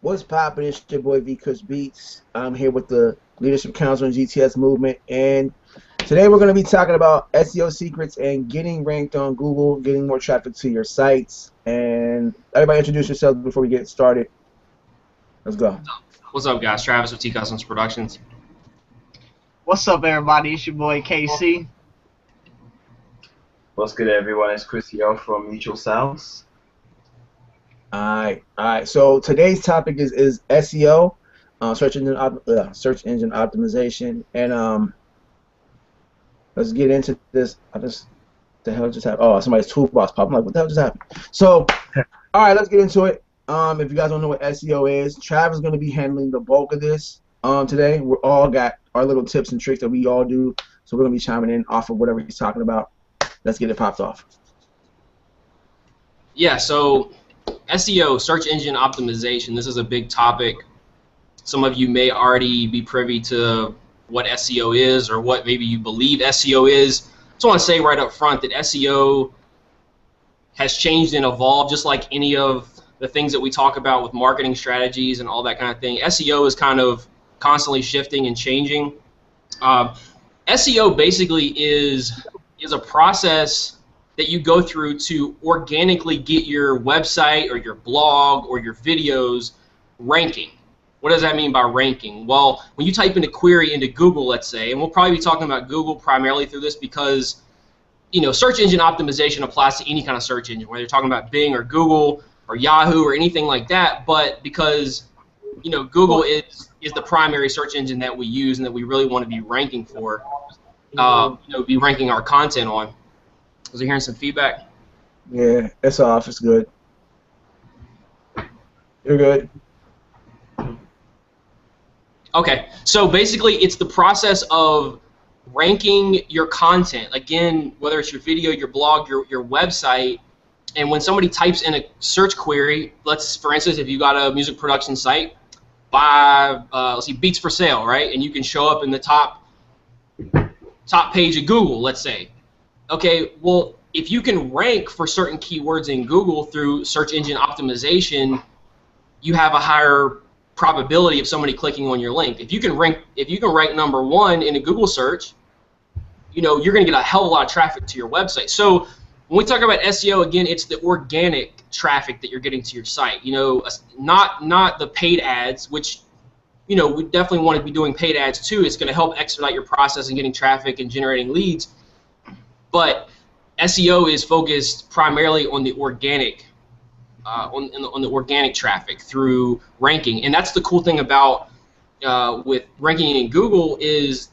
What's poppin'? It's your boy V Kush Beats. I'm here with the Leadership Council and GTS movement, and today we're going to be talking about SEO secrets and getting ranked on Google, getting more traffic to your sites. And everybody, introduce yourselves before we get started. Let's go. What's up, guys? Travis with T Customs Productions. What's up, everybody? It's your boy KC. What's good, everyone? It's Chris here from Mutual Sales. All right. So today's topic is SEO, search engine optimization, and let's get into this. The hell just happened? Oh, somebody's toolbox popped. I'm like, what the hell just happened? So, all right, let's get into it. If you guys don't know what SEO is, Travis is going to be handling the bulk of this today. We all got our little tips and tricks that we all do, so we're going to be chiming in off of whatever he's talking about. Let's get it popped off. Yeah, so SEO, search engine optimization, this is a big topic. Some of you may already be privy to what SEO is or what maybe you believe SEO is. I just want to say right up front that SEO has changed and evolved just like any of the things that we talk about with marketing strategies and all that kind of thing. SEO is kind of constantly shifting and changing. SEO basically is a process that you go through to organically get your website or your blog or your videos ranking. What does that mean by ranking? Well, when you type in a query into Google, let's say, and we'll probably be talking about Google primarily through this because, you know, search engine optimization applies to any kind of search engine, whether you're talking about Bing or Google or Yahoo or anything like that, but because, you know, Google is the primary search engine that we use and that we really want to be ranking for, be ranking our content on. Was I hearing some feedback? Yeah, it's off. It's good. You're good. Okay, so basically it's the process of ranking your content. Again, whether it's your video, your blog, your website, and when somebody types in a search query, for instance, if you got a music production site, buy, let's see, beats for sale, right? And you can show up in the top page of Google, let's say. Okay, well, if you can rank for certain keywords in Google through search engine optimization, you have a higher probability of somebody clicking on your link. If you can rank number one in a Google search, you know, you're going to get a hell of a lot of traffic to your website. So when we talk about SEO, again, it's the organic traffic that you're getting to your site. You know, not the paid ads, which, you know, we definitely want to be doing paid ads too. It's going to help expedite your process in getting traffic and generating leads. But SEO is focused primarily on the organic, on the organic traffic through ranking, and that's the cool thing about with ranking in Google is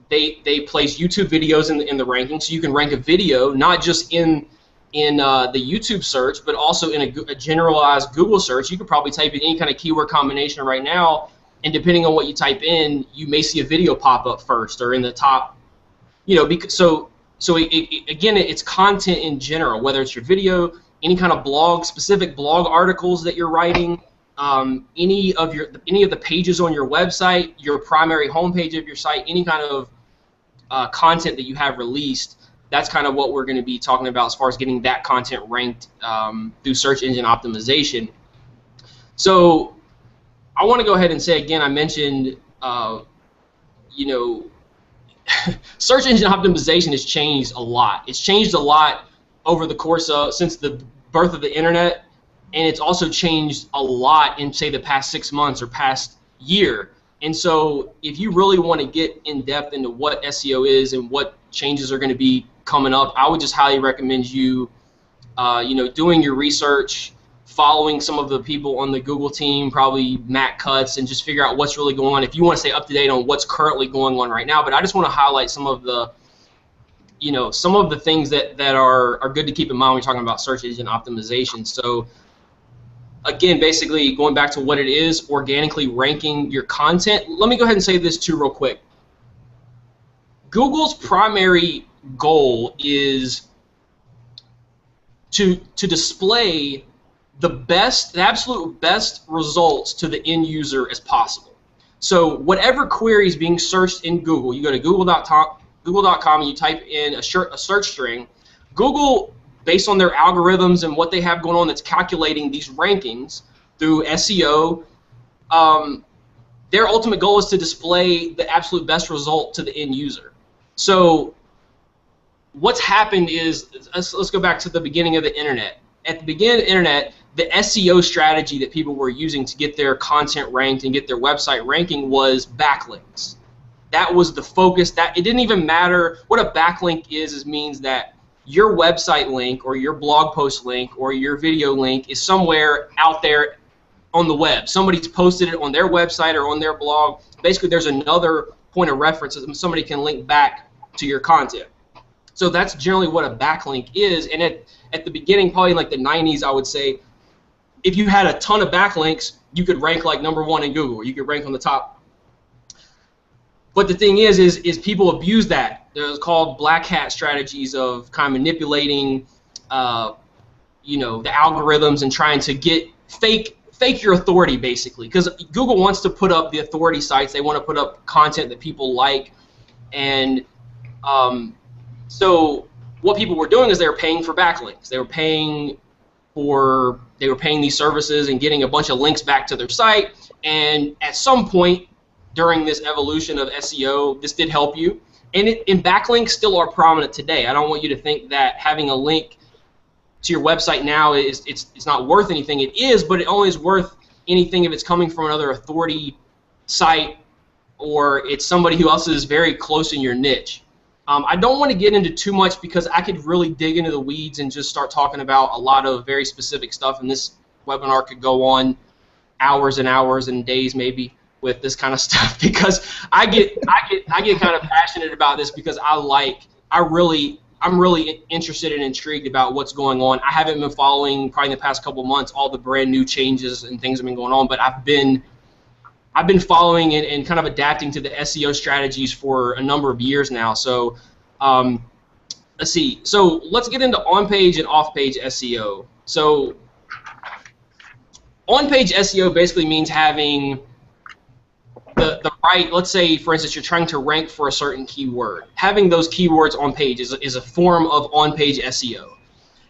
they place YouTube videos in the ranking, so you can rank a video not just in the YouTube search, but also in a generalized Google search. You could probably type in any kind of keyword combination right now, and depending on what you type in, you may see a video pop up first or in the top, you know, because So again, it's content in general, whether it's your video, any kind of blog, specific blog articles that you're writing, any of the pages on your website, your primary homepage of your site, any kind of content that you have released. That's kind of what we're going to be talking about as far as getting that content ranked through search engine optimization. So I want to go ahead and say again, I mentioned, you know, search engine optimization has changed a lot. It's changed a lot over the course of since the birth of the internet, and it's also changed a lot in, say, the past 6 months or past year. And so if you really want to get in depth into what SEO is and what changes are going to be coming up, I would just highly recommend you, doing your research, following some of the people on the Google team, probably Matt Cutts, and just figure out what's really going on if you want to stay up to date on what's currently going on right now. But I just want to highlight some of the, you know, some of the things that are good to keep in mind when we're talking about search engine optimization. So again, basically going back to what it is, organically ranking your content. Let me go ahead and say this too real quick. Google's primary goal is to display the absolute best results to the end user as possible. So whatever query is being searched in Google, you go to google.com and you type in a search string, Google, based on their algorithms and what they have going on that's calculating these rankings through SEO, their ultimate goal is to display the absolute best result to the end user. So what's happened is, let's go back to the beginning of the internet. At the beginning of the internet, the SEO strategy that people were using to get their content ranked and get their website ranking was backlinks. That was the focus. That it didn't even matter what a backlink is. Means that your website link or your blog post link or your video link is somewhere out there on the web. Somebody's posted it on their website or on their blog. Basically, there's another point of reference that somebody can link back to your content. So that's generally what a backlink is. And at the beginning, probably like the 90s, I would say, if you had a ton of backlinks, you could rank like #1 in Google. You could rank on the top. But the thing is people abuse that. There's called black hat strategies of kind of manipulating, the algorithms and trying to get fake your authority, basically. Because Google wants to put up the authority sites. They want to put up content that people like, and so what people were doing is they were paying for backlinks. They were paying these services and getting a bunch of links back to their site. And at some point during this evolution of SEO, this did help you. And backlinks still are prominent today. I don't want you to think that having a link to your website now it's not worth anything. It is, but it only is worth anything if it's coming from another authority site or it's somebody who else is very close in your niche. I don't want to get into too much because I could really dig into the weeds and just start talking about a lot of very specific stuff, and this webinar could go on hours and hours and days maybe with this kind of stuff, because I get kind of passionate about this because I'm really interested and intrigued about what's going on. I haven't been following probably in the past couple months all the brand new changes and things that have been going on, but I've been following and kind of adapting to the SEO strategies for a number of years now. So let's see. So let's get into on-page and off-page SEO. So on-page SEO basically means having the right, let's say, for instance, you're trying to rank for a certain keyword. Having those keywords on page is a form of on-page SEO.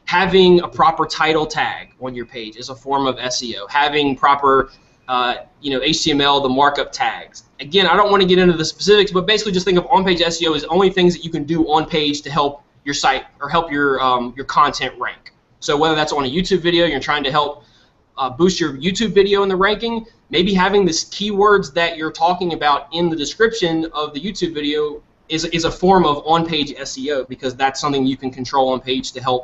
Having a proper title tag on your page is a form of SEO. Having proper HTML, the markup tags. Again, I don't want to get into the specifics, but basically just think of on-page SEO as only things that you can do on page to help your site or help your content rank. So whether that's on a YouTube video, you're trying to help boost your YouTube video in the ranking, maybe having this keywords that you're talking about in the description of the YouTube video is a form of on-page SEO, because that's something you can control on page to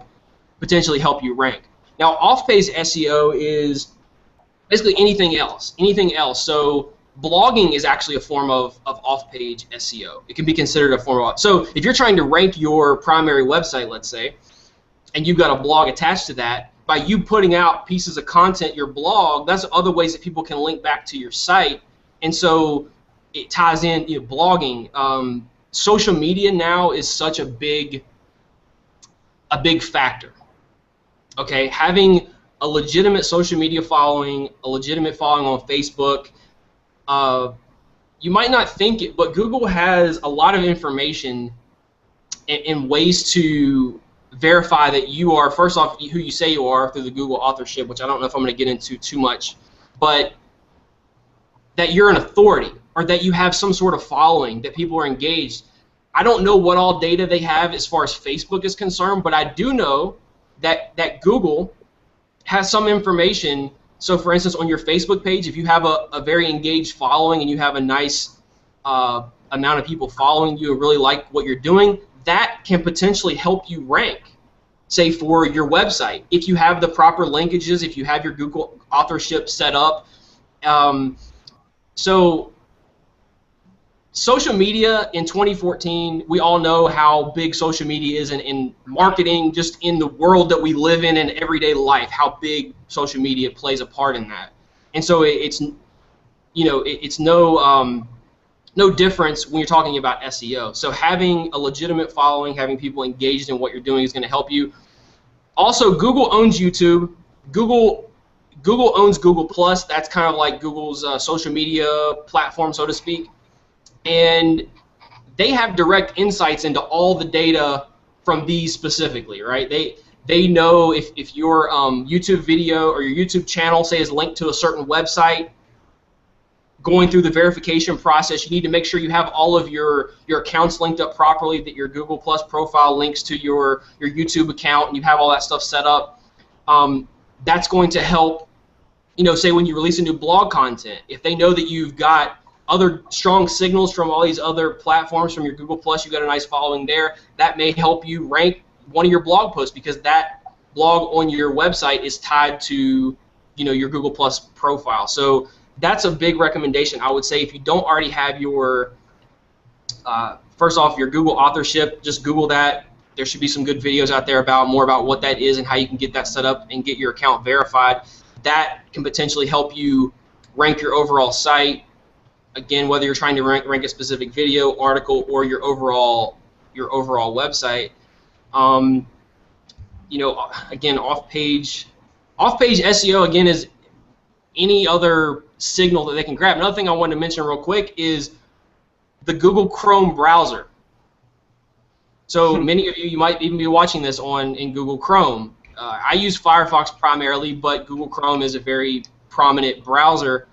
potentially help you rank. Now, off-page SEO is basically anything else. So blogging is actually a form of off-page SEO. It can be considered a form of. So if you're trying to rank your primary website, let's say, and you've got a blog attached to that, by you putting out pieces of content, your blog, that's other ways that people can link back to your site. And so it ties in, blogging. Social media now is such a big factor. Okay, having a legitimate social media following, a legitimate following on Facebook. You might not think it, but Google has a lot of information and ways to verify that you are, first off, who you say you are through the Google authorship, which I don't know if I'm going to get into too much, but that you're an authority or that you have some sort of following, that people are engaged. I don't know what all data they have as far as Facebook is concerned, but I do know that Google has some information. So for instance, on your Facebook page, if you have a very engaged following and you have a nice amount of people following you and really like what you're doing, that can potentially help you rank, say, for your website. If you have the proper linkages, if you have your Google authorship set up. So social media in 2014, we all know how big social media is in marketing, just in the world that we live in everyday life, how big social media plays a part in that. And so it's no difference when you're talking about SEO. So having a legitimate following, having people engaged in what you're doing is going to help you. Also, Google owns YouTube. Google owns Google Plus. That's kind of like Google's social media platform, so to speak. And they have direct insights into all the data from these specifically, right? They know if your YouTube video or your YouTube channel, say, is linked to a certain website, going through the verification process. You need to make sure you have all of your accounts linked up properly, that your Google Plus profile links to your YouTube account, and you have all that stuff set up. That's going to help, say when you release a new blog content, if they know that you've got other strong signals from all these other platforms, from your Google Plus, you've got a nice following there, that may help you rank one of your blog posts, because that blog on your website is tied to your Google Plus profile. So that's a big recommendation, I would say. If you don't already have your first off, your Google authorship, just Google that. There should be some good videos out there more about what that is and how you can get that set up and get your account verified. That can potentially help you rank your overall site. Again, whether you're trying to rank a specific video, article, or your overall website. Again, off-page SEO, again, is any other signal that they can grab. Another thing I wanted to mention real quick is the Google Chrome browser. So many of you might even be watching this in Google Chrome. I use Firefox primarily, but Google Chrome is a very prominent browser.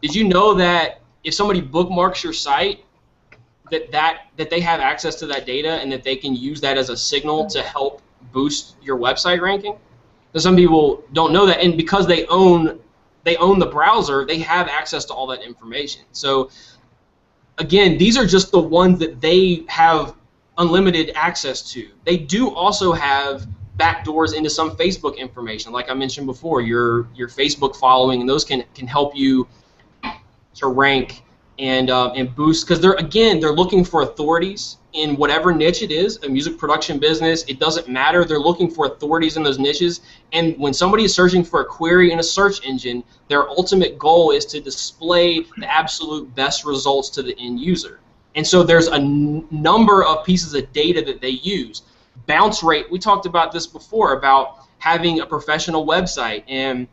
Did you know that if somebody bookmarks your site, that they have access to that data, and that they can use that as a signal to help boost your website ranking? So some people don't know that, and because they own the browser, they have access to all that information. So again, these are just the ones that they have unlimited access to. They do also have backdoors into some Facebook information, like I mentioned before, your Facebook following, and those can help you to rank and boost, because they're looking for authorities in whatever niche it is, a music production business. It doesn't matter. They're looking for authorities in those niches, and when somebody is searching for a query in a search engine, their ultimate goal is to display the absolute best results to the end user. And so there's a number of pieces of data that they use. Bounce rate, we talked about this before, about having a professional website, and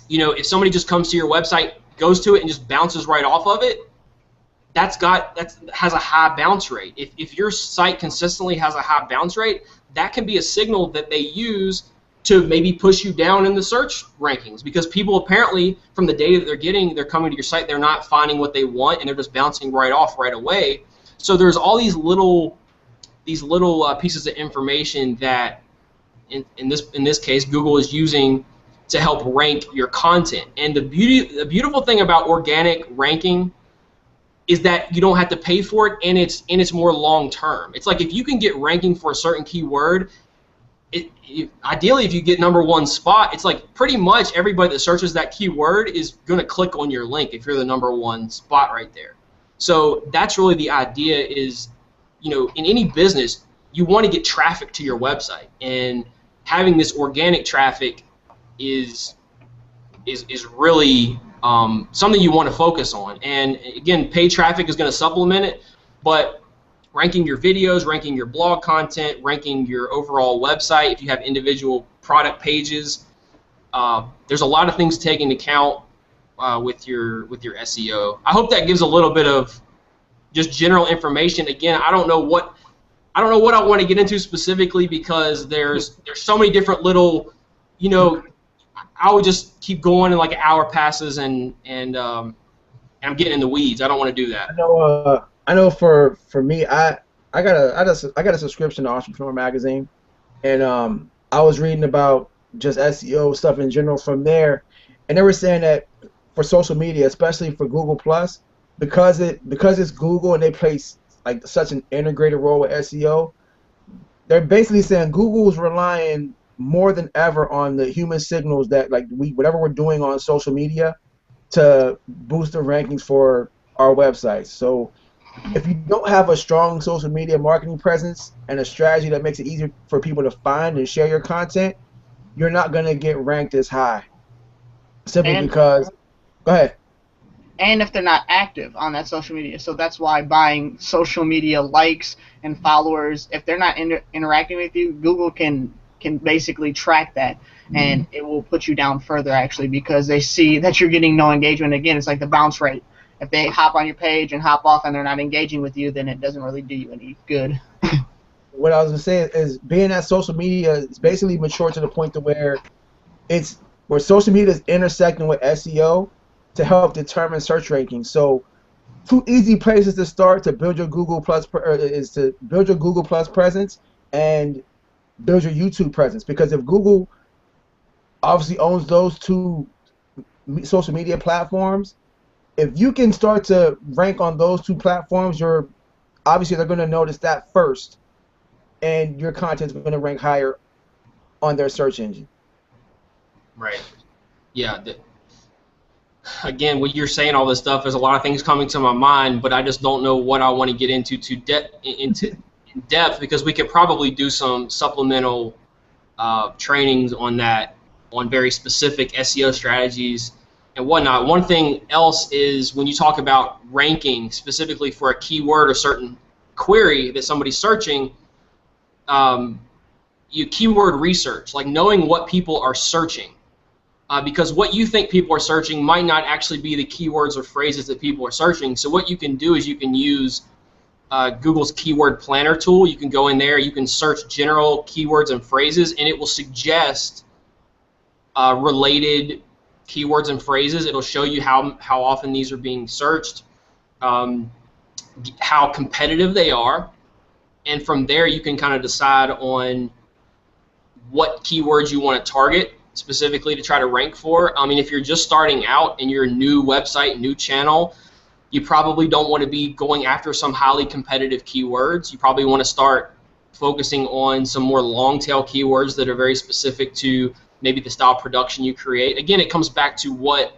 if somebody just comes to your website, goes to it, and just bounces right off of it, that has a high bounce rate. If your site consistently has a high bounce rate, that can be a signal that they use to maybe push you down in the search rankings, because people apparently, from the data that they're getting, they're coming to your site, they're not finding what they want, and they're just bouncing right off right away. So there's all these little pieces of information that in this case Google is using to help rank your content. And the beautiful thing about organic ranking is that you don't have to pay for it, and it's more long term. It's like if you can get ranking for a certain keyword, ideally if you get #1 spot, it's like pretty much everybody that searches that keyword is going to click on your link if you're the #1 spot right there. So that's really the idea, is in any business you want to get traffic to your website, and having this organic traffic is really something you want to focus on. And again, paid traffic is going to supplement it, but ranking your videos, ranking your blog content, ranking your overall website, if you have individual product pages, there's a lot of things to take into account with your SEO. I hope that gives a little bit of just general information. Again, I don't know what I want to get into specifically, because there's so many different little, I would just keep going, and like an hour passes, and I'm getting in the weeds. I don't want to do that. I know for me, I got a subscription to Entrepreneur Magazine, and I was reading about just SEO stuff in general from there, and they were saying that for social media, especially for Google Plus, because it's Google and they play like such an integrated role with SEO, they're basically saying Google's relying more than ever on the human signals that whatever we're doing on social media to boost the rankings for our websites. So if you don't have a strong social media marketing presence and a strategy that makes it easier for people to find and share your content, you're not going to get ranked as high. Simply because, go ahead. And if they're not active on that social media. So that's why buying social media likes and followers, if they're not interacting with you, Google can basically track that, and it will put you down further, actually, because they see that you're getting no engagement. Again, it's like the bounce rate. If they hop on your page and hop off and they're not engaging with you, then it doesn't really do you any good. What I was going to say is being that social media is basically mature to the point to where social media is intersecting with SEO to help determine search rankings. So two easy places to start to build your Google Plus is to build your Google Plus presence and build your YouTube presence. Because if Google obviously owns those two social media platforms, if you can start to rank on those two platforms, you're obviously they're going to notice that first, and your content's going to rank higher on their search engine. Right. Yeah. Again, when you're saying all this stuff, there's a lot of things coming to my mind, but I just don't know what I want to get into in depth, because we could probably do some supplemental trainings on that, on very specific SEO strategies and whatnot. One thing else is when you talk about ranking specifically for a keyword or certain query that somebody's searching, you keyword research, like knowing what people are searching. Because what you think people are searching might not actually be the keywords or phrases that people are searching. So what you can do is you can use Google's keyword planner tool. You can go in there, you can search general keywords and phrases, and it will suggest related keywords and phrases. It'll show you how often these are being searched, how competitive they are, and from there you can kind of decide on what keywords you want to target specifically to try to rank for. I mean, if you're just starting out and you're a new website, new channel, you probably don't want to be going after some highly competitive keywords. You probably want to start focusing on some more long tail keywords that are very specific to maybe the style of production you create. Again, it comes back to what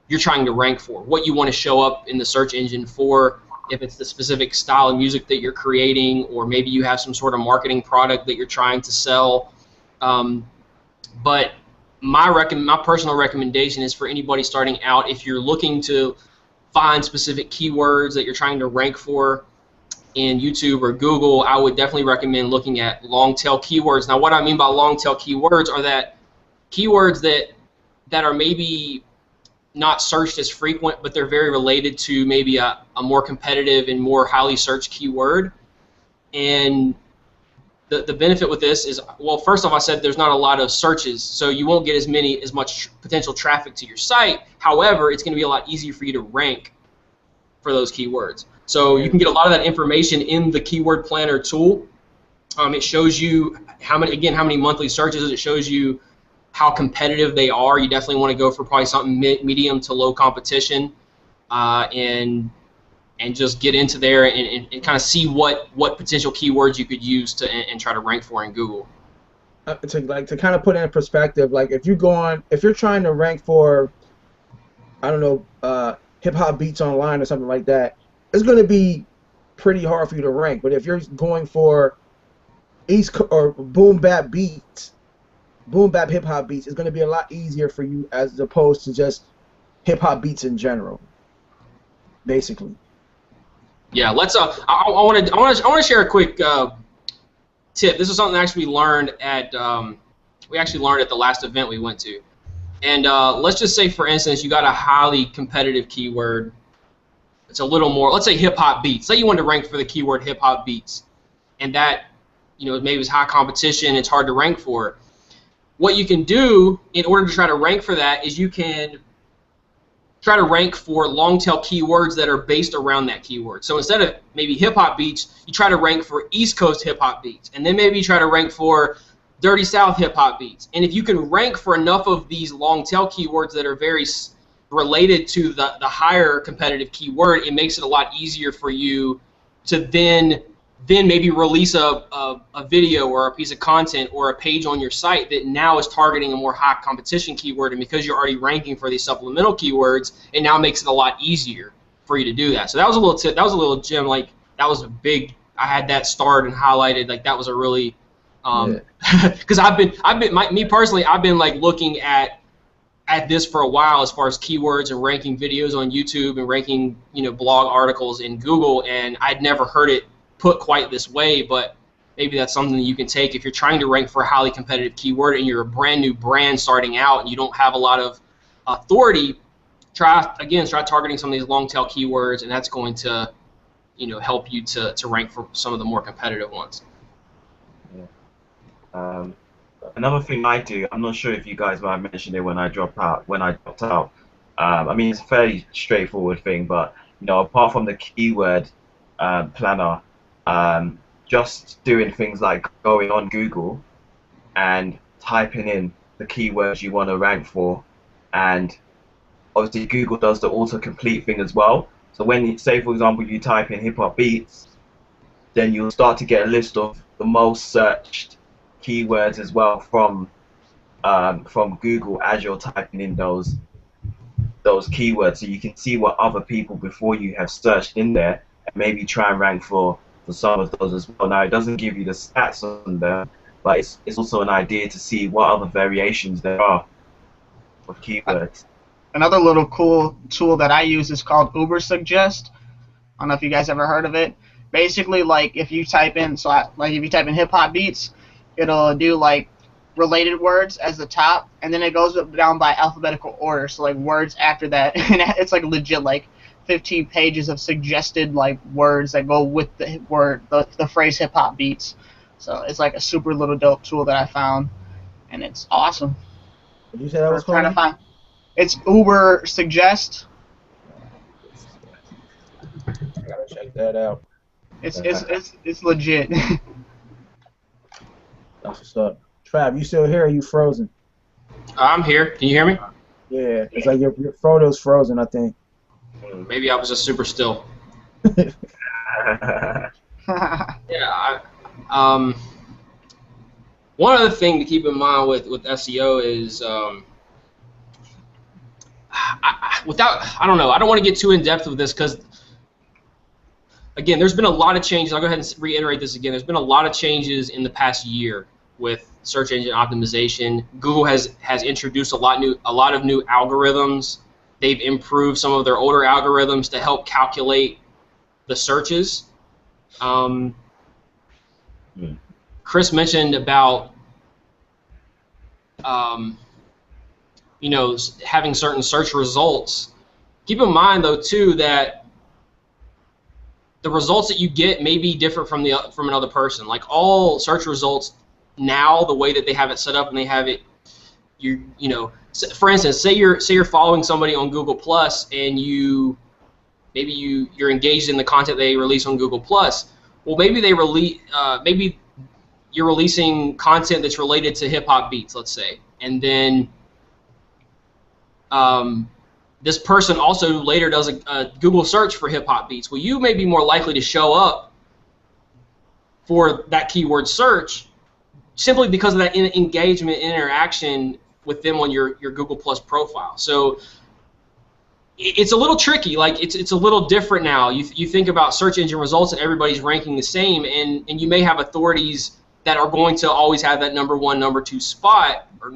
you're trying to rank for, what you want to show up in the search engine for, if it's the specific style of music that you're creating, or maybe you have some sort of marketing product that you're trying to sell. But my personal recommendation is for anybody starting out, if you're looking to find specific keywords that you're trying to rank for in YouTube or Google, I would definitely recommend looking at long tail keywords. Now, what I mean by long tail keywords are that keywords that are maybe not searched as frequent, but they're very related to maybe a more competitive and more highly searched keyword. And the benefit with this is, well, first off, I said there's not a lot of searches, so you won't get as much potential traffic to your site. However, it's going to be a lot easier for you to rank for those keywords. So you can get a lot of that information in the keyword planner tool. It shows you how many monthly searches. It shows you how competitive they are. You definitely want to go for probably something medium to low competition, and just get into there and kind of see what potential keywords you could use to and try to rank for in Google. To kind of put it in perspective, like if you're trying to rank for, I don't know, hip hop beats online or something like that, it's going to be pretty hard for you to rank. But if you're going for or boom bap beats, boom bap hip hop beats, it's going to be a lot easier for you as opposed to just hip hop beats in general, basically. Yeah, let's. I want to share a quick tip. This is something actually we learned at the last event we went to. And let's just say, for instance, you got a highly competitive keyword. It's a little more. Let's say hip hop beats. Say you wanted to rank for the keyword hip hop beats, and that maybe it's high competition. It's hard to rank for. What you can do in order to try to rank for that is you can try to rank for long tail keywords that are based around that keyword. So instead of maybe hip hop beats, you try to rank for East Coast hip hop beats, and then maybe you try to rank for Dirty South hip hop beats. And if you can rank for enough of these long tail keywords that are very related to the higher competitive keyword, it makes it a lot easier for you to then maybe release a video or a piece of content or a page on your site that now is targeting a more high competition keyword. And because you're already ranking for these supplemental keywords, it now makes it a lot easier for you to do that. So that was a little tip. That was a little gem. Like, that was a big. I had that starred and highlighted. Like, that was a really because me personally, I've been like looking at this for a while as far as keywords and ranking videos on YouTube and ranking blog articles in Google, and I'd never heard it put quite this way. But maybe that's something that you can take if you're trying to rank for a highly competitive keyword and you're a brand new brand starting out and you don't have a lot of authority. Try targeting some of these long tail keywords, and that's going to help you to rank for some of the more competitive ones. Another thing I do, I'm not sure if you guys might have mentioned it when I dropped out, I mean, it's a fairly straightforward thing, but apart from the keyword planner, just doing things like going on Google and typing in the keywords you want to rank for, and obviously Google does the autocomplete thing as well. So when you say, for example, you type in hip hop beats, then you'll start to get a list of the most searched keywords as well from Google as you're typing in those keywords, so you can see what other people before you have searched in there, and maybe try and rank for some of those as well. Now, it doesn't give you the stats on them, but it's also an idea to see what other variations there are of keywords. Another little cool tool that I use is called Uber Suggest. I don't know if you guys ever heard of it. Basically, like if you type in, like if you type in hip hop beats, it'll do like related words as the top, and then it goes down by alphabetical order. So like words after that, and it's like legit like 15 pages of suggested like words that go with the word, the phrase hip hop beats. So it's like a super little dope tool that I found, and it's awesome. Did you say that For was trying to called? find. It's Uber Suggest. I gotta check that out. It's legit. That's what's up. Trav, you still here? Or you frozen? I'm here. Can you hear me? Yeah, it's like your photo's frozen, I think. Maybe I was just super still. Yeah. One other thing to keep in mind with SEO is I don't know. I don't want to get too in depth with this because, again, there's been a lot of changes. I'll go ahead and reiterate this again. There's been a lot of changes in the past year with search engine optimization. Google has introduced a lot of new algorithms. They've improved some of their older algorithms to help calculate the searches. Chris mentioned about having certain search results. Keep in mind though too that the results that you get may be different from another person. Like all search results now, the way that they have it set up and they have it, for instance, say you're following somebody on Google Plus and you're engaged in the content they release on Google Plus. Well, maybe maybe you're releasing content that's related to hip hop beats, let's say, and then this person also later does a Google search for hip hop beats. Well, you may be more likely to show up for that keyword search simply because of that engagement interaction with them on your Google Plus profile. So it's a little tricky. Like it's a little different now. You think about search engine results and everybody's ranking the same, and you may have authorities that are going to always have that number 1, number 2 spot, or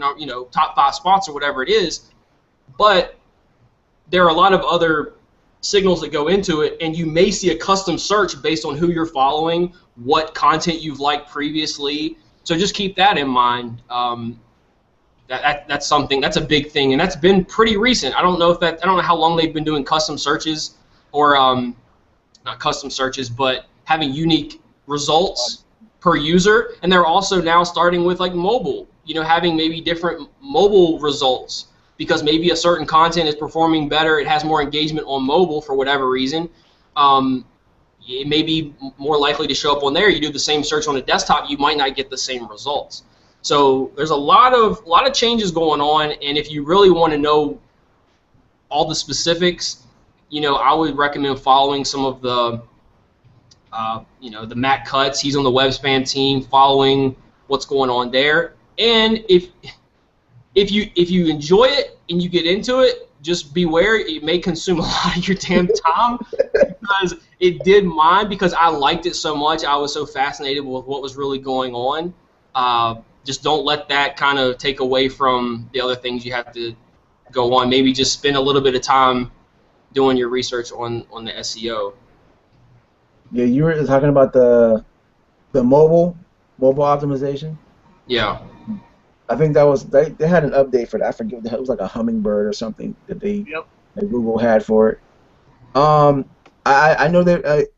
top 5 spots or whatever it is. But there are a lot of other signals that go into it, and you may see a custom search based on who you're following, what content you've liked previously. So just keep that in mind. That's a big thing, and that's been pretty recent. I don't know how long they've been doing custom searches, or not custom searches, but having unique results per user. And they're also now starting with like mobile, having maybe different mobile results, because maybe a certain content is performing better, it has more engagement on mobile for whatever reason. It may be more likely to show up on there. You do the same search on a desktop, you might not get the same results. So there's a lot of changes going on, and if you really want to know all the specifics, I would recommend following some of the the Matt Cutts. He's on the WebSpam team, following what's going on there. And if you enjoy it and you get into it, just beware, it may consume a lot of your damn time, because it did mine, because I liked it so much. I was so fascinated with what was really going on. Just don't let that kind of take away from the other things you have to go on. Maybe just spend a little bit of time doing your research on the SEO. Yeah, you were talking about the mobile optimization. Yeah. I think that was they had an update for that. I forget what the hell, it was like a hummingbird or something that that Google had for it. I know that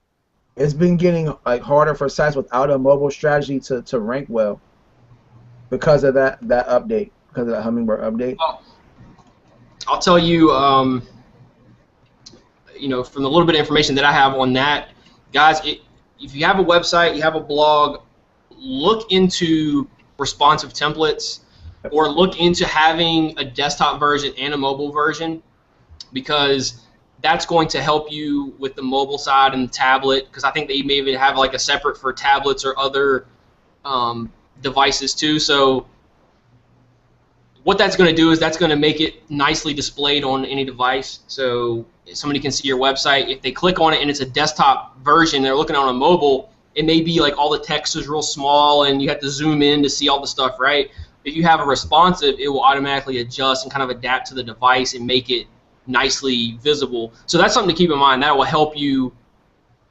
it's been getting like harder for sites without a mobile strategy to rank well because of that update, because of that hummingbird update. I'll tell you, from the little bit of information that I have on that, guys, if you have a website, you have a blog, look into responsive templates, or look into having a desktop version and a mobile version, because that's going to help you with the mobile side and the tablet, because I think they may even have like a separate for tablets or other devices too. So what that's going to do is that's going to make it nicely displayed on any device, so somebody can see your website. If they click on it and it's a desktop version, they're looking on a mobile, it may be like all the text is real small and you have to zoom in to see all the stuff, right? If you have a responsive, it will automatically adjust and kind of adapt to the device and make it nicely visible. So that's something to keep in mind. That will help you.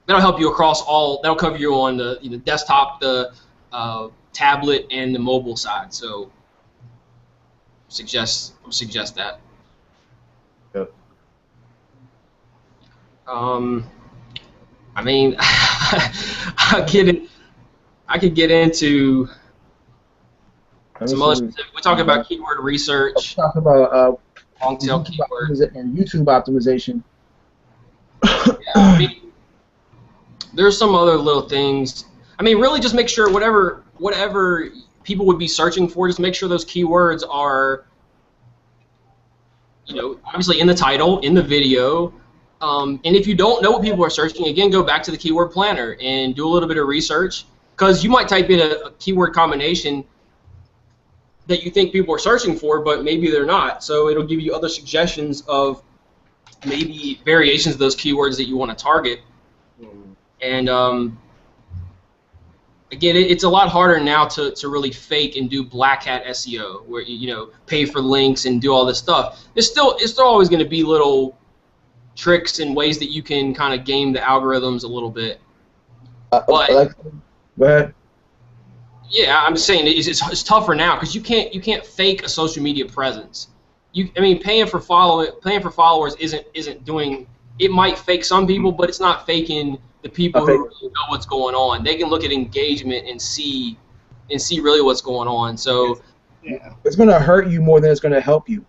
That'll help you across all. That'll cover you on the desktop, the tablet, and the mobile side. So suggest that. Yep. I mean, I could get into some other specific. We're talking about keyword research. Talk about long tail keywords and YouTube optimization. Yeah, I mean, there's some other little things. I mean, really, just make sure whatever people would be searching for, just make sure those keywords are, obviously in the title, in the video. And if you don't know what people are searching, again, go back to the keyword planner and do a little bit of research, because you might type in a keyword combination that you think people are searching for, but maybe they're not. So it'll give you other suggestions of maybe variations of those keywords that you want to target. And again, it's a lot harder now to really fake and do black hat SEO, where pay for links and do all this stuff. It's still always going to be little tricks and ways that you can kind of game the algorithms a little bit. But go ahead. Yeah, I'm just saying it's tougher now, because you can't fake a social media presence. Paying for followers isn't doing. It might fake some people, but it's not faking the people who really know what's going on. They can look at engagement and see really what's going on. So yeah, it's going to hurt you more than it's going to help you.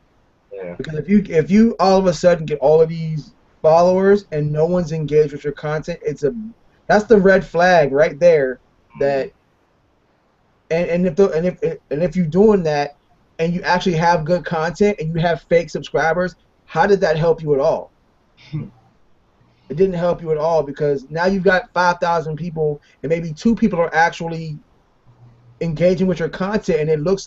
Yeah. Because if you all of a sudden get all of these followers and no one's engaged with your content, that's the red flag right there. That and if you're doing that and you actually have good content and you have fake subscribers, how did that help you at all? It didn't help you at all, because now you've got 5,000 people and maybe 2 people are actually engaging with your content, and it looks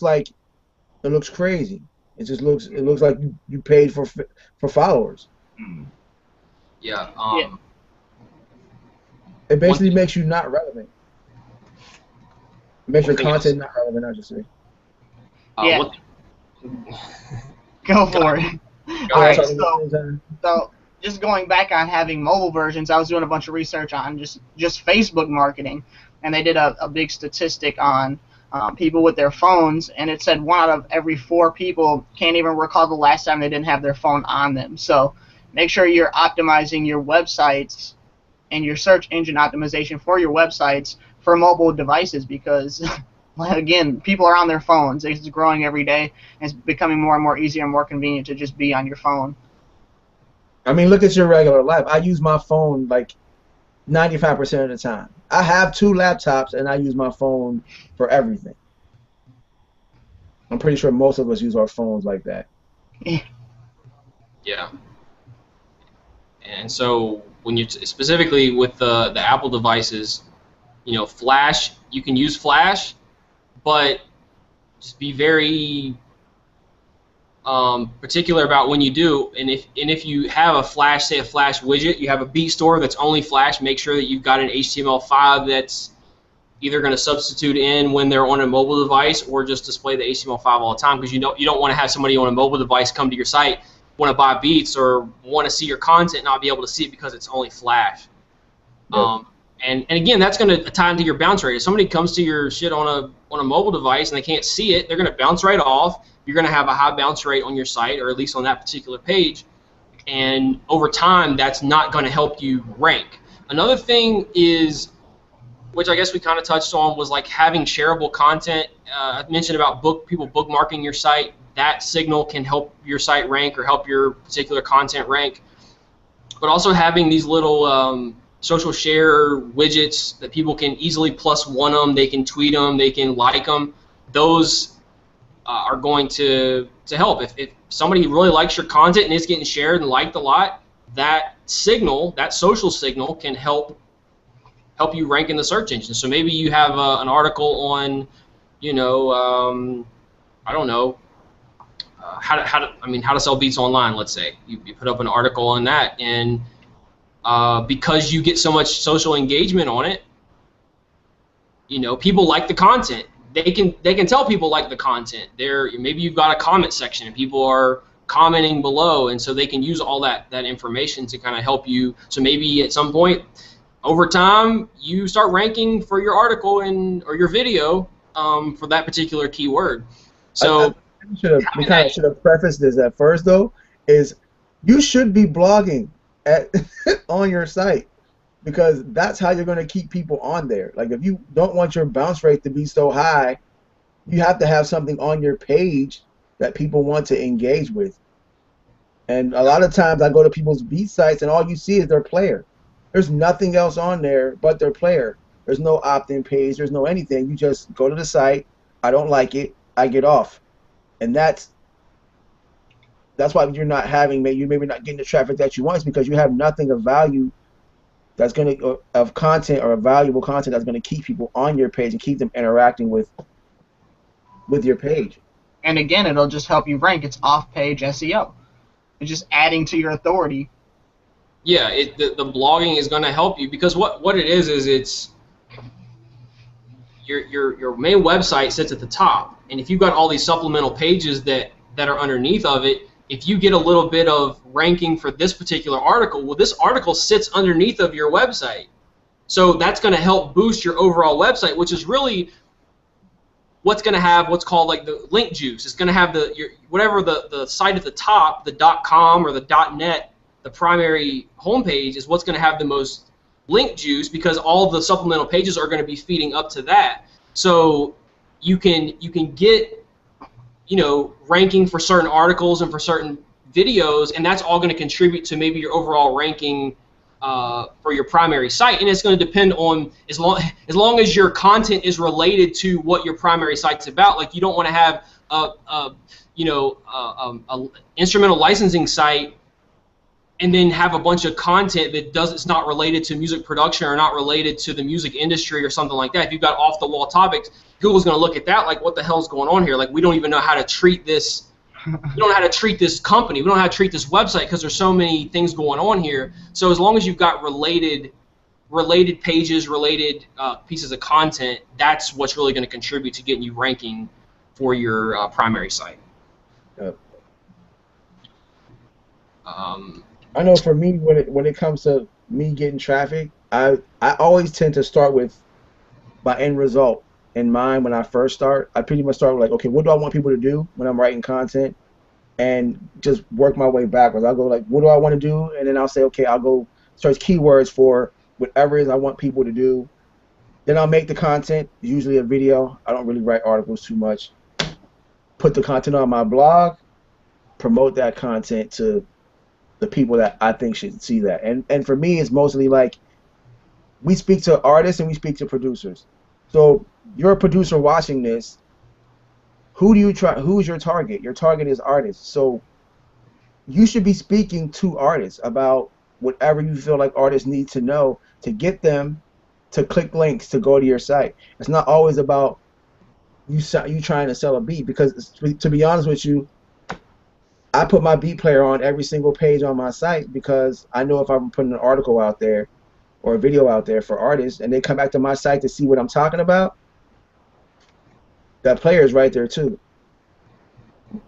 crazy. It looks like you paid for followers. Yeah. It basically makes you not relevant. It makes your content not relevant, I should say. Yeah. Go for it. All right. So just going back on having mobile versions, I was doing a bunch of research on just Facebook marketing, and they did a big statistic on people with their phones, and it said 1 out of every 4 people can't even recall the last time they didn't have their phone on them. So make sure you're optimizing your websites and your search engine optimization for your websites for mobile devices, because again, people are on their phones. It's growing every day, and it's becoming more and more easier and more convenient to just be on your phone. I mean, look at your regular life. I use my phone like 95% of the time. I have 2 laptops, and I use my phone for everything. I'm pretty sure most of us use our phones like that. Yeah. And so when you specifically with the Apple devices, Flash, you can use Flash, but just be very particular about when you do. And if you have a Flash, say a Flash widget, you have a B store that's only Flash, make sure that you've got an HTML5 that's either going to substitute in when they're on a mobile device, or just display the HTML5 all the time, because you don't want to have somebody on a mobile device come to your site, want to buy beats or want to see your content, not be able to see it because it's only Flash. Yep. And again, that's going to tie into your bounce rate. If somebody comes to your shit on a mobile device and they can't see it, they're going to bounce right off. You're going to have a high bounce rate on your site, or at least on that particular page. And over time, that's not going to help you rank. Another thing is, which I guess we kind of touched on, was like having shareable content. I mentioned about people bookmarking your site. that signal can help your site rank or help your particular content rank. But also having these little social share widgets that people can easily +1 them, they can tweet them, they can like them. Those are going to help. If somebody really likes your content and it's getting shared and liked a lot, that signal, that social signal, can help you rank in the search engine. So maybe you have an article on, I don't know, how to sell beats online. Let's say you put up an article on that, and because you get so much social engagement on it, people like the content. They can tell people like the content. Maybe you've got a comment section and people are commenting below, and so they can use all that information to kind of help you. So maybe at some point over time you start ranking for your article or your video for that particular keyword. So we kind of should have prefaced this at first, though, is you should be blogging on your site, because that's how you're going to keep people on there. Like, if you don't want your bounce rate to be so high, you have to have something on your page that people want to engage with. And a lot of times I go to people's beat sites and all you see is their player. There's nothing else on there but their player. There's no opt-in page. There's no anything. You just go to the site. I don't like it. I get off. And that's why you're not having, you're maybe not getting the traffic that you want, is because you have nothing of value that's going to, of content or valuable content that's going to keep people on your page and keep them interacting with your page. And again, it'll just help you rank. It's off-page SEO. It's just adding to your authority. Yeah, the blogging is going to help you, because what it is it's your main website sits at the top, and if you've got all these supplemental pages that are underneath of it, if you get a little bit of ranking for this particular article, well, this article sits underneath of your website. So that's going to help boost your overall website, which is really what's going to have what's called like the link juice. It's going to have whatever the site at the top, the .com or the .net, the primary homepage, is what's going to have the most link juice, because all the supplemental pages are going to be feeding up to that. So you can get ranking for certain articles and for certain videos, and that's all going to contribute to maybe your overall ranking for your primary site. And it's going to depend on, as long as your content is related to what your primary site's about. Like, you don't want to have a instrumental licensing site and then have a bunch of content that it's not related to music production or not related to the music industry or something like that. If you've got off-the-wall topics, Google's going to look at that like, what the hell's going on here? Like, we don't even know how to treat this. We don't know how to treat this company. We don't know how to treat this website, because there's so many things going on here. So as long as you've got related pages, related pieces of content, that's what's really going to contribute to getting you ranking for your primary site. Yep. I know for me, when it comes to me getting traffic, I always tend to start with my end result in mind. When I first start, I pretty much start with, like, okay, what do I want people to do when I'm writing content, and just work my way backwards. I'll go like, what do I want to do, and then I'll say, okay, I'll go search keywords for whatever it is I want people to do. Then I'll make the content, usually a video. I don't really write articles too much. Put the content on my blog, promote that content to the people that I think should see that. And for me, it's mostly like, we speak to artists and we speak to producers. So you're a producer watching this. Who's your target? Your target is artists. So you should be speaking to artists about whatever you feel like artists need to know to get them to click links to go to your site. It's not always about you trying to sell a beat, because to be honest with you, I put my beat player on every single page on my site, because I know if I'm putting an article out there or a video out there for artists and they come back to my site to see what I'm talking about, that player is right there too.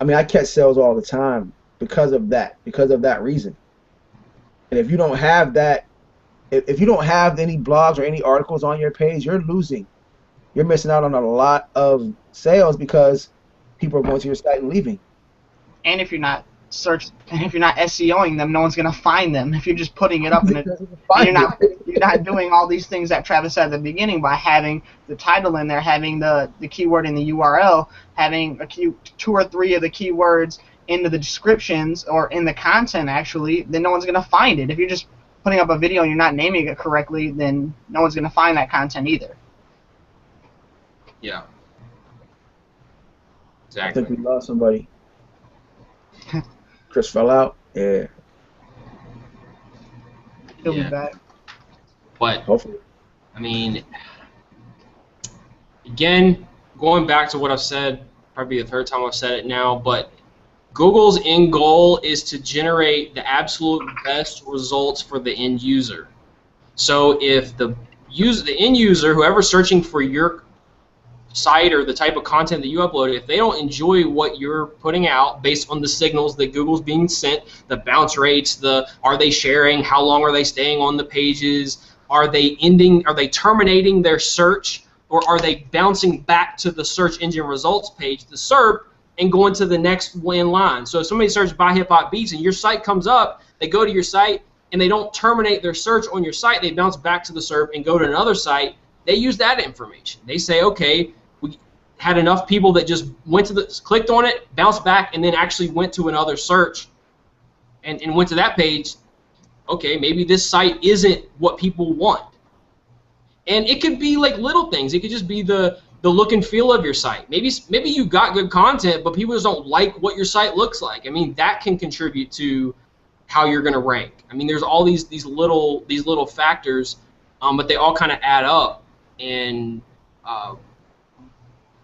I mean, I catch sales all the time because of that reason. And if you don't have that, if you don't have any blogs or any articles on your page, you're losing. You're missing out on a lot of sales, because people are going to your site and leaving. And if you're not search, and if you're not SEOing them, no one's gonna find them. If you're just putting it up in it, and Find you're not doing all these things that Travis said at the beginning by having the title in there, having the keyword in the URL, having two or three of the keywords into the descriptions or in the content actually, then no one's gonna find it. If you're just putting up a video and you're not naming it correctly, then no one's gonna find that content either. Yeah. I Exactly. think we lost somebody. Chris fell out. Yeah, He'll be Yeah. back. But hopefully. I mean, again, going back to what I've said, probably the third time I've said it now, but Google's end goal is to generate the absolute best results for the end user. So if the end user, whoever's searching for your site or the type of content that you upload, if they don't enjoy what you're putting out based on the signals that Google's being sent, the bounce rates, are they sharing, how long are they staying on the pages, are they terminating their search, or are they bouncing back to the search engine results page, the SERP, and going to the next in line. So if somebody searches by hip hop beats and your site comes up, they go to your site and they don't terminate their search on your site, they bounce back to the SERP and go to another site. They use that information. They say, okay, we had enough people that just went to clicked on it, bounced back, and then actually went to another search and went to that page. Okay, maybe this site isn't what people want. And it could be like little things. It could just be the look and feel of your site. Maybe you got good content, but people just don't like what your site looks like. I mean, that can contribute to how you're going to rank. I mean, there's all these little factors, but they all kind of add up, and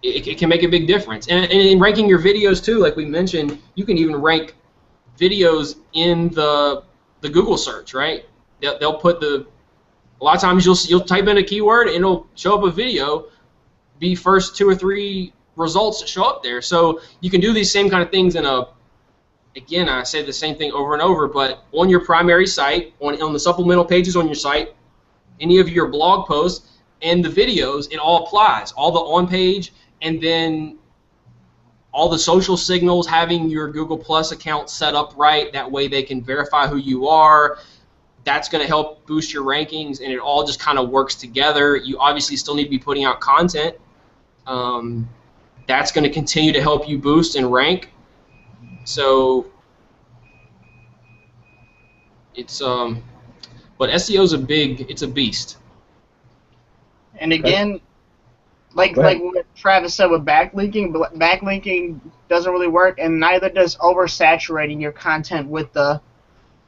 it can make a big difference. And in ranking your videos too, like we mentioned, you can even rank videos in the Google search, right? They'll put a lot of times you'll type in a keyword and it'll show up a video, be first 2 or 3 results that show up there. So you can do these same kind of things again, I say the same thing over and over, but on your primary site, on the supplemental pages on your site, any of your blog posts and the videos, it all applies. All the on-page and then all the social signals, having your Google Plus account set up right, that way they can verify who you are. That's going to help boost your rankings, and it all just kind of works together. You obviously still need to be putting out content. That's going to continue to help you boost and rank. So it's but SEO is it's a beast. And again, like what Travis said with backlinking, but backlinking doesn't really work, and neither does oversaturating your content with the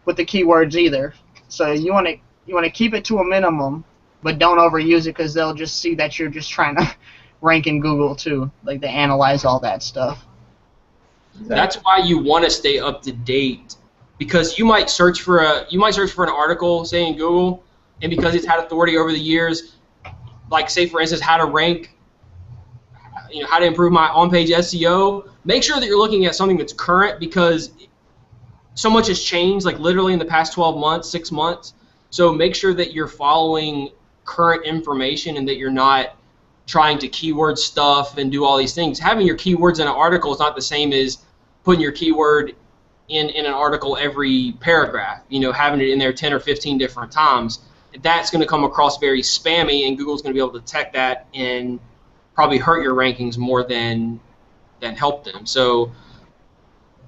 keywords either. So you want to keep it to a minimum, but don't overuse it, because they'll just see that you're just trying to rank in Google too. Like, they analyze all that stuff. Exactly. That's why you want to stay up to date, because you might search for an article, say in Google, and because it's had authority over the years, like say for instance how to rank, how to improve my on-page SEO. Make sure that you're looking at something that's current, because so much has changed, like literally in the past 12 months, 6 months. So make sure that you're following current information and that you're not trying to keyword stuff and do all these things. Having your keywords in an article is not the same as putting your keyword in an article every paragraph, having it in there 10 or 15 different times. That's going to come across very spammy, and Google's going to be able to detect that and probably hurt your rankings more than help them. So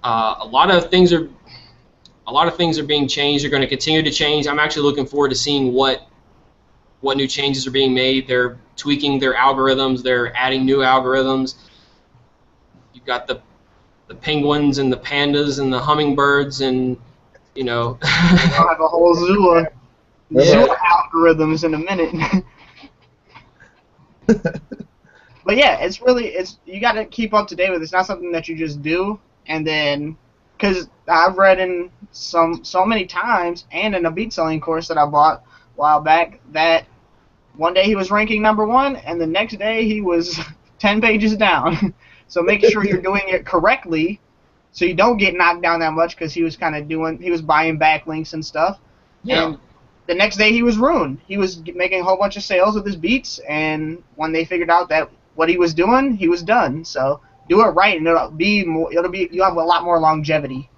a lot of things are being changed. They're going to continue to change. I'm actually looking forward to seeing what new changes are being made. They're tweaking their algorithms. They're adding new algorithms. You've got the penguins and the pandas and the hummingbirds, and I'll have a whole zoo of algorithms in a minute. But yeah, you got to keep up to date with it. It's not something that you just do and then, because I've read in so many times, and in a beat selling course that I bought a while back, that one day he was ranking #1 and the next day he was 10 pages down. So make sure you're doing it correctly so you don't get knocked down that much, because he was buying backlinks and stuff. Yeah. And the next day he was ruined. He was making a whole bunch of sales with his beats, and when they figured out that what he was doing, he was done. So do it right, and you'll have a lot more longevity.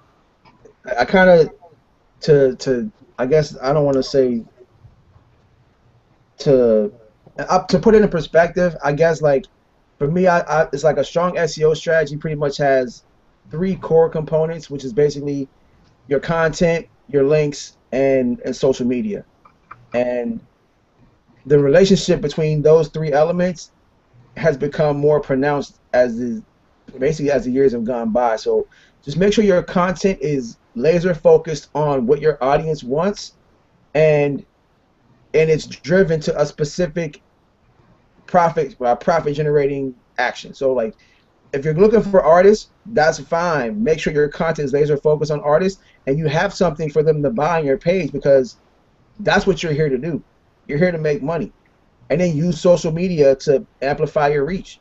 I kind of to I guess I don't want to say to up to put it in perspective. I guess like for me, it's like a strong SEO strategy pretty much has three core components, which is basically your content, your links, and social media. And the relationship between those three elements has become more pronounced basically as the years have gone by. So just make sure your content is laser focused on what your audience wants, and it's driven to a specific profit generating action. So like if you're looking for artists, that's fine. Make sure your content is laser focused on artists and you have something for them to buy on your page, because that's what you're here to do. You're here to make money. And then use social media to amplify your reach.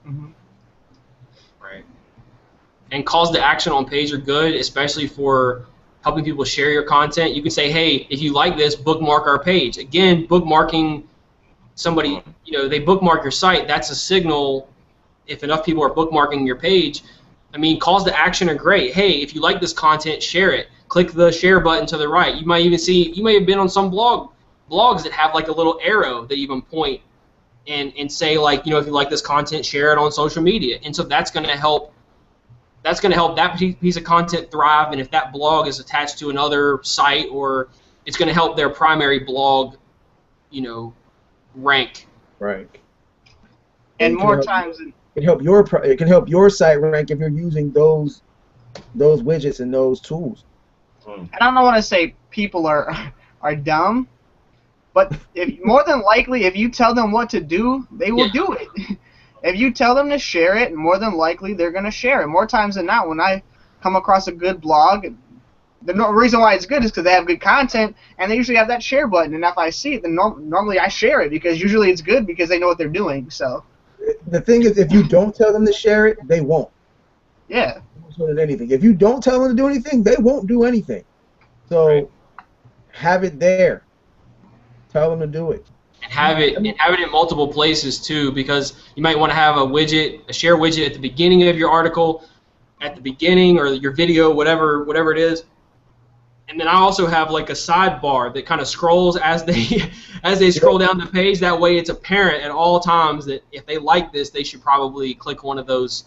Mm-hmm. Right. And calls to action on page are good, especially for helping people share your content. You can say, hey, if you like this, bookmark our page. Again, bookmarking somebody, they bookmark your site. That's a signal. If enough people are bookmarking your page, I mean, calls to action are great. Hey, if you like this content, share it. Click the share button to the right. You might even see, you may have been on some blogs that have like a little arrow that you can point and say like, if you like this content, share it on social media. And so that's going to help. That's going to help that piece of content thrive. And if that blog is attached to another site, or it's going to help their primary blog, rank. Right. And more times it can help your site rank if you're using those widgets and those tools. And I don't want to say people are dumb, but more than likely, if you tell them what to do, they will do it. If you tell them to share it, more than likely they're going to share it. More times than not, when I come across a good blog, the reason why it's good is because they have good content, and they usually have that share button. And if I see it, then normally I share it, because usually it's good because they know what they're doing. So the thing is, if you don't tell them to share it, they won't. Yeah. Anything. If you don't tell them to do anything, they won't do anything. So have it there. Tell them to do it. And have it in multiple places too, because you might want to have a share widget at the beginning of your article, at the beginning, or your video, whatever it is. And then I also have like a sidebar that kind of scrolls as they scroll down the page. That way, it's apparent at all times that if they like this, they should probably click one of those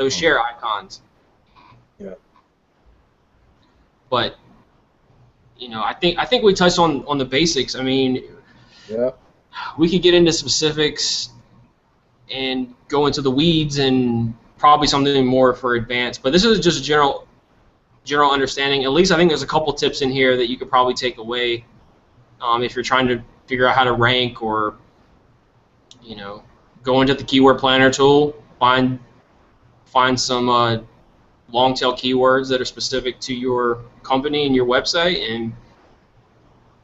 share icons. Yeah. But I think we touched on the basics. I mean, yeah. We could get into specifics and go into the weeds and probably something more for advanced. But this is just a general understanding. At least I think there's a couple tips in here that you could probably take away if you're trying to figure out how to rank, or go into the keyword planner tool, find some long tail keywords that are specific to your company and your website, and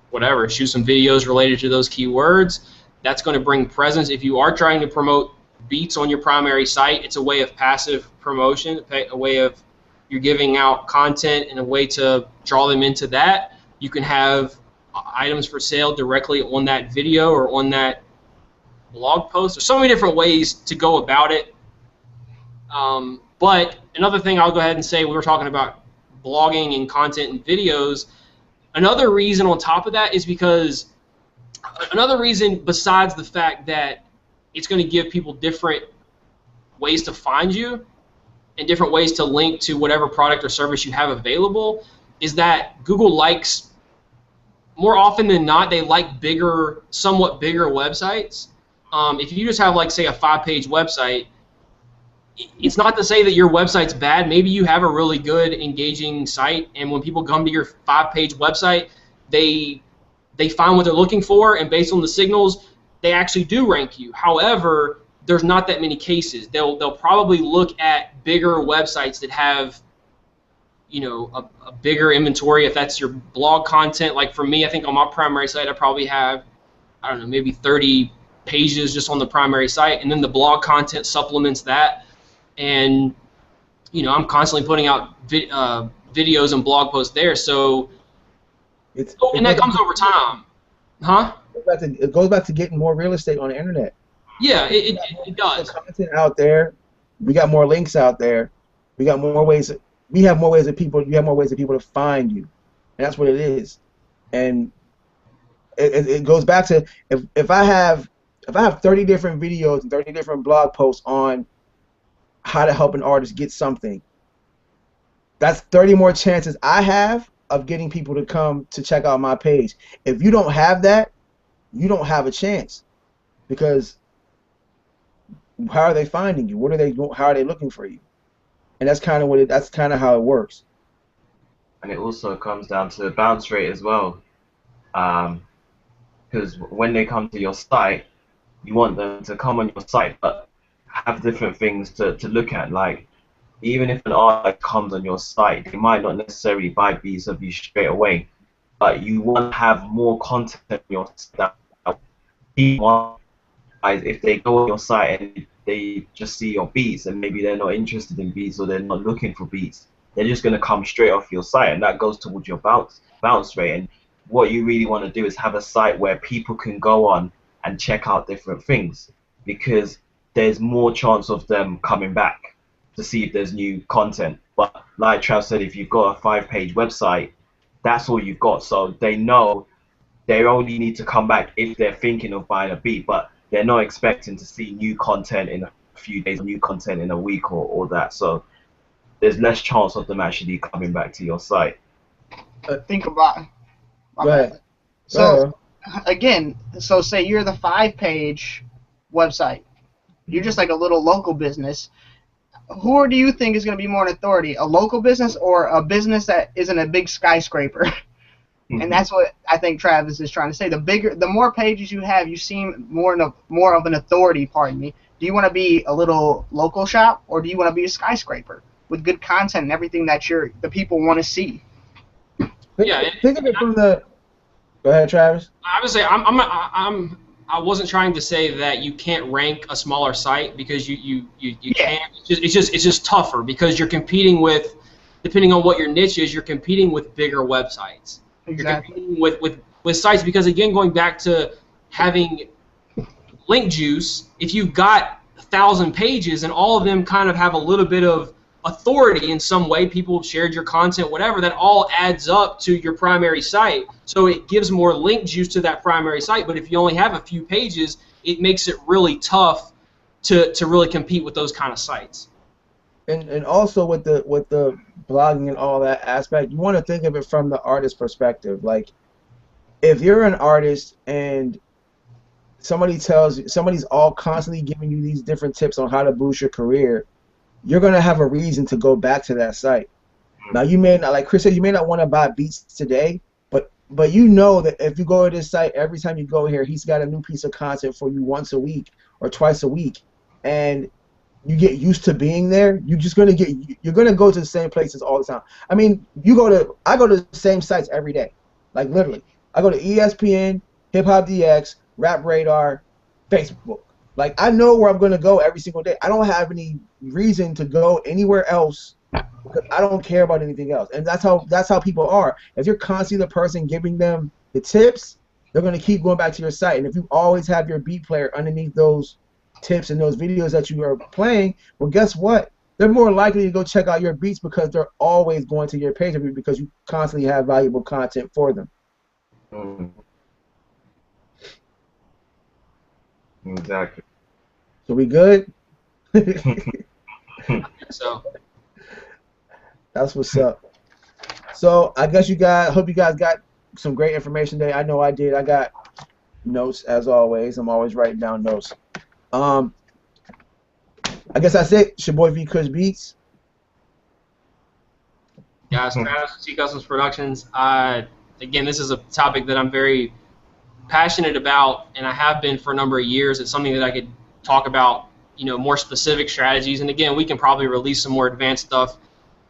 whatever, shoot some videos related to those keywords. That's going to bring presence. If you are trying to promote beats on your primary site, it's a way of passive promotion, a way of you're giving out content and a way to draw them into that. You can have items for sale directly on that video or on that blog post. There's so many different ways to go about it. But another thing I'll go ahead and say, we were talking about blogging and content and videos. Another reason on top of that is because another reason besides the fact that it's going to give people different ways to find you and different ways to link to whatever product or service you have available, is that Google likes, more often than not, they like somewhat bigger websites. If you just have, like, say, a 5-page website, it's not to say that your website's bad. Maybe you have a really good, engaging site, and when people come to your 5-page website, they find what they're looking for, and based on the signals, they actually do rank you. However, there's not that many cases. They'll probably look at bigger websites that have, a bigger inventory. If that's your blog content, like for me, I think on my primary site, I probably have, I don't know, maybe 30 pages just on the primary site, and then the blog content supplements that. And I'm constantly putting out videos and blog posts there. So, and that comes over time, huh? It goes back to getting more real estate on the internet. Yeah, it does. Content out there, we got more links out there, we got more ways we have more ways of people. You have more ways of people to find you, and that's what it is. And it goes back to if I have 30 different videos and 30 different blog posts on how to help an artist get something, that's 30 more chances I have of getting people to come to check out my page. If you don't have that, you don't have a chance, because how are they finding you? How are they looking for you? And that's kind of that's kind of how it works. And it also comes down to bounce rate as well. Because when they come to your site, you want them to come on your site but have different things to look at. Like, even if an artist comes on your site, they might not necessarily buy beats of you straight away, but you want to have more content on your site. If they go on your site and they just see your beats and maybe they're not interested in beats or they're not looking for beats, they're just going to come straight off your site, and that goes towards your bounce rate. And what you really want to do is have a site where people can go on and check out different things, because there's more chance of them coming back to see if there's new content. But like Trav said, if you've got a 5-page website, that's all you've got. So they know they only need to come back if they're thinking of buying a beat, but they're not expecting to see new content in a few days, new content in a week, or that. So there's less chance of them actually coming back to your site. Think about it. Go ahead. So again, so say you're the 5-page website. You're just like a little local business. Who do you think is going to be more an authority, a local business or a business that isn't a big skyscraper? And that's what I think Travis is trying to say. The more pages you have, you seem more of an authority. Pardon me. Do you want to be a little local shop, or do you want to be a skyscraper with good content and everything that the people want to see? Think of it from the. Go ahead, Travis. I would say I wasn't trying to say that you can't rank a smaller site, because you can't. It's just tougher, because you're competing with, depending on what your niche is, you're competing with bigger websites. Exactly. You're competing with sites, because again, going back to having link juice, if you've got 1,000 pages and all of them kind of have a little bit of authority in some way, people have shared your content, whatever, that all adds up to your primary site. So it gives more link juice to that primary site. But if you only have a few pages, it makes it really tough to really compete with those kind of sites. And also with the blogging and all that aspect, you want to think of it from the artist perspective. Like, if you're an artist and somebody's all constantly giving you these different tips on how to boost your career, you're gonna have a reason to go back to that site. Now, you may not, like Chris said, you may not want to buy beats today, but you know that if you go to this site, every time you go here, he's got a new piece of content for you once a week or twice a week, and you get used to being there. You're gonna go to the same places all the time. I mean, I go to the same sites every day, like literally. I go to ESPN, Hip Hop DX, Rap Radar, Facebook. Like, I know where I'm gonna go every single day. I don't have any reason to go anywhere else, because I don't care about anything else. And that's how people are. If you're constantly the person giving them the tips, they're gonna keep going back to your site. And if you always have your beat player underneath those tips and those videos that you are playing, well, guess what? They're more likely to go check out your beats, because they're always going to your page because you constantly have valuable content for them. Exactly. So we good? So That's what's up. So I guess hope you guys got some great information today. I know I did. I got notes as always. I'm always writing down notes. I guess that's it. It's your boy V Kush Beats. guys, Travis, T Customs Productions. Again, this is a topic that I'm very passionate about, and I have been for a number of years. It's something that I could talk about, more specific strategies. And again, we can probably release some more advanced stuff.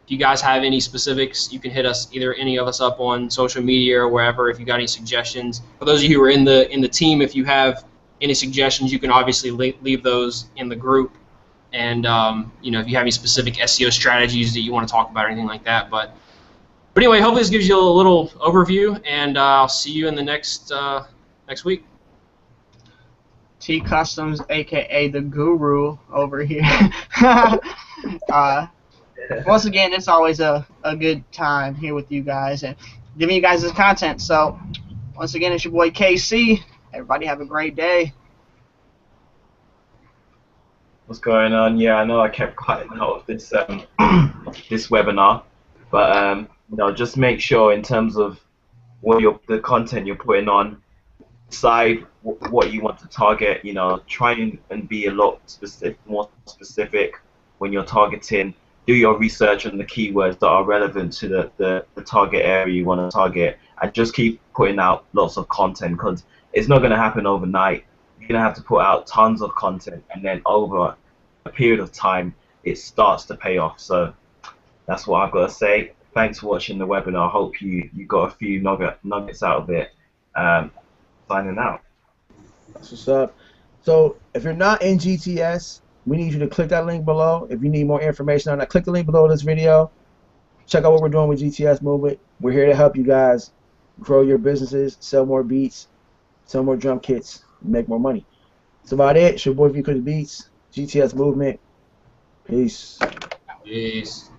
If you guys have any specifics, you can hit us, either any of us, up on social media or wherever. If you got any suggestions, for those of you who are in the team, if you have any suggestions, you can obviously leave those in the group. And if you have any specific SEO strategies that you want to talk about or anything like that. But anyway, hopefully this gives you a little overview, and I'll see you in the next week. T Customs, aka the Guru, over here. once again, it's always a good time here with you guys and giving you guys this content. So, once again, it's your boy KC. Everybody have a great day. What's going on? Yeah, I know I kept cutting out of this this webinar, but just make sure in terms of the content you're putting on, decide what you want to target. Try and be a lot more specific when you're targeting. Do your research on the keywords that are relevant to the target area you want to target, and just keep putting out lots of content, because it's not going to happen overnight. You're going to have to put out tons of content, and then over a period of time, it starts to pay off. So that's what I've got to say. Thanks for watching the webinar. I hope you got a few nuggets out of it. Signing out. That's what's up. So if you're not in GTS, we need you to click that link below. If you need more information on that, click the link below this video. Check out what we're doing with GTS Movement. We're here to help you guys grow your businesses, sell more beats, sell more drum kits, make more money. That's about it. It's your boy V Beats, GTS Movement. Peace. Peace.